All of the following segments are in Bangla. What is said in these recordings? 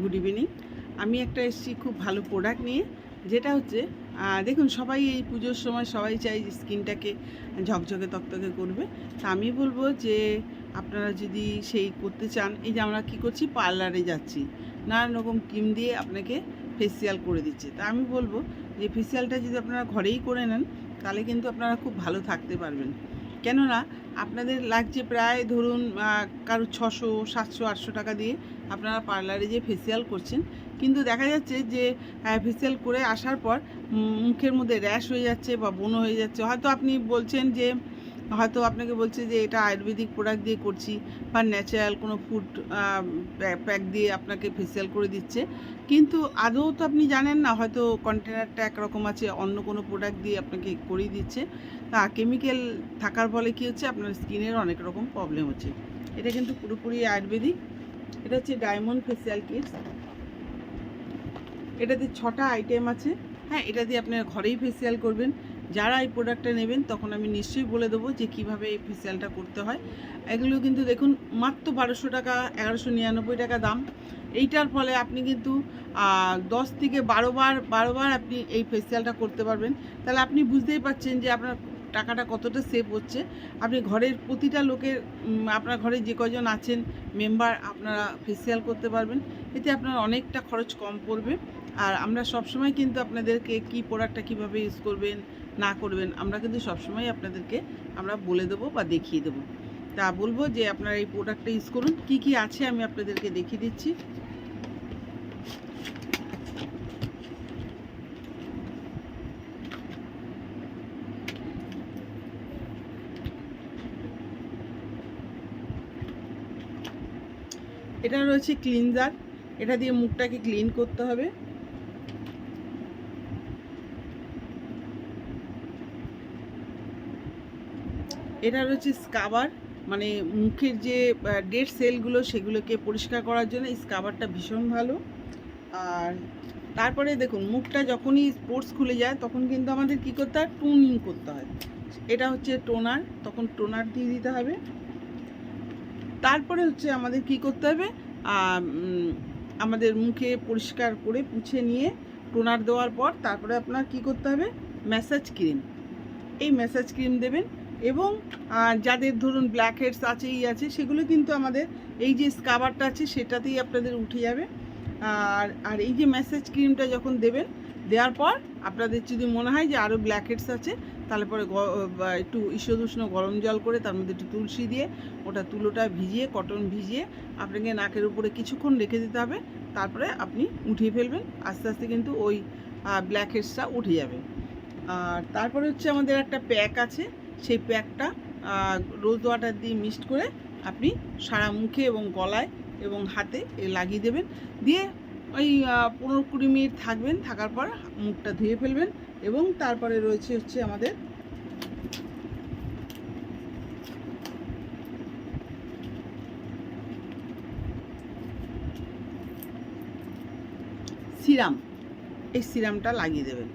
Good evening. আমি একটা এসেছি খুব ভালো প্রোডাক্ট নিয়ে, যেটা হচ্ছে দেখুন, সবাই এই পুজোর সময় সবাই চাই যে স্কিনটাকে ঝকঝকে তকতকে করবে। তা আমি বলবো যে আপনারা যদি সেই করতে চান, এই যে আমরা কী করছি, পার্লারে যাচ্ছি, নানান রকম ক্রিম দিয়ে আপনাকে ফেসিয়াল করে দিচ্ছে। তা আমি বলবো যে ফেসিয়ালটা যদি আপনারা ঘরেই করে নেন, তাহলে কিন্তু আপনারা খুব ভালো থাকতে পারবেন। কেননা আপনাদের লাগছে প্রায় ধরুন কারো 600, 700, 800 টাকা দিয়ে আপনারা পার্লারে যে ফেসিয়াল করছেন, কিন্তু দেখা যাচ্ছে যে ফেসিয়াল করে আসার পর মুখের মধ্যে র্যাশ হয়ে যাচ্ছে বা ব্রণ হয়ে যাচ্ছে। হয়তো আপনি বলছেন যে, হয়তো আপনাকে বলছে যে এটা আয়ুর্বেদিক প্রোডাক্ট দিয়ে করছি বা ন্যাচারাল কোনো ফুড প্যাক দিয়ে আপনাকে ফেসিয়াল করে দিচ্ছে, কিন্তু আদৌ তো আপনি জানেন না, হয়তো কন্টেনারটা একরকম আছে, অন্য কোনো প্রোডাক্ট দিয়ে আপনাকে করিয়ে দিচ্ছে। কেমিক্যাল থাকার ফলে কী হচ্ছে, আপনার স্কিনের অনেক রকম প্রবলেম হচ্ছে। এটা কিন্তু পুরোপুরি আয়ুর্বেদিক। এটা হচ্ছে ডায়মন্ড ফেসিয়াল কিটস। এটাতে 6টা আইটেম আছে। হ্যাঁ, এটা দিয়ে আপনারা ঘরেই ফেসিয়াল করবেন। যারা এই প্রোডাক্টটা নেবেন, তখন আমি নিশ্চয়ই বলে দেবো যে কীভাবে এই ফেসিয়ালটা করতে হয়। এগুলো কিন্তু দেখুন মাত্র 1200 টাকা, 1199 টাকা দাম। এইটার ফলে আপনি কিন্তু 10 থেকে 12বার আপনি এই ফেসিয়ালটা করতে পারবেন। তাহলে আপনি বুঝতেই পারছেন যে আপনার টাকাটা কতটা সেভ হচ্ছে। আপনি ঘরের প্রতিটা লোকের, আপনার ঘরে যে কজন আছেন মেম্বার, আপনারা ফেসিয়াল করতে পারবেন। এতে আপনার অনেকটা খরচ কম পড়বে। আর আমরা সবসময় কিন্তু আপনাদেরকে কি প্রোডাক্টটা কীভাবে ইউজ করবেন না করবেন, আমরা কিন্তু সবসময় আপনাদেরকে আমরা বলে দেবো বা দেখিয়ে দেবো। তা বলবো যে আপনারা এই প্রোডাক্টটা ইউজ করুন। কি কি আছে আমি আপনাদেরকে দেখিয়ে দিচ্ছি। এটা রয়েছে ক্লিনজার। এটা দিয়ে মুখটাকে ক্লিন করতে হবে। এটা রয়েছে স্কাবার, মানে মুখের যে ডেড সেলগুলো সেগুলোকে পরিষ্কার করার জন্য এই স্কাবারটা ভীষণ ভালো। আর তারপরে দেখুন, মুখটা যখনই স্পোর্টস খুলে যায়, তখন কিন্তু আমাদের কী করতে হয়, টোনিং করতে হয়। এটা হচ্ছে টোনার, তখন টোনার দিয়ে দিতে হবে। তারপরে হচ্ছে আমাদের কি করতে হবে, আমাদের মুখে পরিষ্কার করে পুছে নিয়ে টোনার দেওয়ার পর তারপরে আপনার কি করতে হবে, ম্যাসাজ ক্রিম। এই ম্যাসাজ ক্রিম দেবেন। এবং যাদের ধরুন ব্ল্যাক হেডস আছে সেগুলো কিন্তু আমাদের এই যে স্কাবারটা আছে সেটাতেই আপনাদের উঠে যাবে। আর এই যে ম্যাসাজ ক্রিমটা যখন দেবেন, দেওয়ার পর আপনাদের যদি মনে হয় যে আরও ব্ল্যাক হেডস আছে, তাহলে পরে একটু ঈষদুষ্ণ গরম জল করে তার মধ্যে একটু তুলসী দিয়ে ওটা তুলোটা ভিজিয়ে, কটন ভিজিয়ে আপনাকে নাকের উপরে কিছুক্ষণ রেখে দিতে হবে। তারপরে আপনি উঠিয়ে ফেলবেন। আস্তে আস্তে কিন্তু ওই ব্ল্যাক হেডসটা উঠে যাবে। আর তারপরে হচ্ছে আমাদের একটা প্যাক আছে, সেই প্যাকটা রোজ ওয়াটার দিয়ে মিক্সড করে আপনি সারা মুখে এবং গলায় এবং হাতে লাগিয়ে দেবেন। দিয়ে ওই 15-20 মিনিট থাকবেন, থাকার পর মুখটা ধুয়ে ফেলবেন। এবং তারপরে রয়েছে হচ্ছে আমাদের সিরাম। এই সিরামটা লাগিয়ে দেবেন,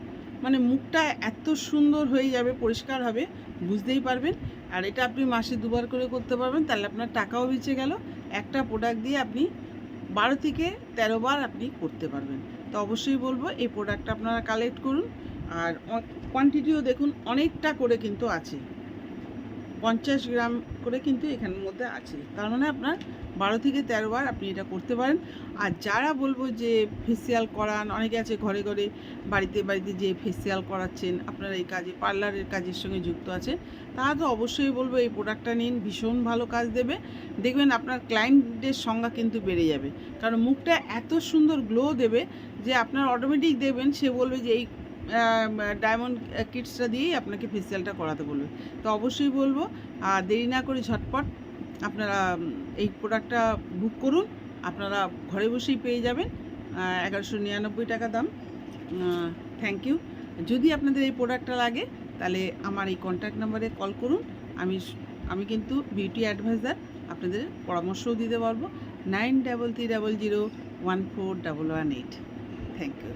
মানে মুখটা এত সুন্দর হয়ে যাবে, পরিষ্কার হবে, বুঝতেই পারবেন। আর এটা আপনি মাসে 2বার করে করতে পারবেন, তাহলে আপনার টাকাও বেঁচে গেল। একটা প্রোডাক্ট দিয়ে আপনি 12 থেকে 13 বার আপনি করতে পারবেন। তো অবশ্যই বলবো এই প্রোডাক্টটা আপনারা কালেক্ট করুন। আর কোয়ান্টিটিও দেখুন অনেকটা করে কিন্তু আছে, 50 গ্রাম করে কিন্তু এখানের মধ্যে আছে। তার মানে আপনার 12 থেকে 13 বার আপনি এটা করতে পারেন। আর যারা বলবো যে ফেসিয়াল করান, অনেকে আছে ঘরে ঘরে বাড়িতে বাড়িতে যে ফেসিয়াল করাচ্ছেন, আপনারা এই কাজে পার্লারের কাজের সঙ্গে যুক্ত আছে, তারা তো অবশ্যই বলবো এই প্রোডাক্টটা নিন, ভীষণ ভালো কাজ দেবে। দেখবেন আপনার ক্লায়েন্টদের সংখ্যা কিন্তু বেড়ে যাবে, কারণ মুখটা এত সুন্দর গ্লো দেবে যে আপনার অটোমেটিক দেখবেন সে বলবে যে এই ডায়মন্ড কিটসটা দিয়েই আপনাকে ফেসিয়ালটা করাতে বলবে। তো অবশ্যই বলবো দেরি না করে ঝটপট আপনারা এই প্রোডাক্টটা বুক করুন। আপনারা ঘরে বসেই পেয়ে যাবেন। 1199 টাকা দাম। Thank you. যদি আপনাদের এই প্রোডাক্টটা লাগে, তাহলে আমার এই কন্ট্যাক্ট নাম্বারে কল করুন। আমি কিন্তু বিউটি অ্যাডভাইজার, আপনাদের পরামর্শও দিতে পারবো। 9330014118। Thank you.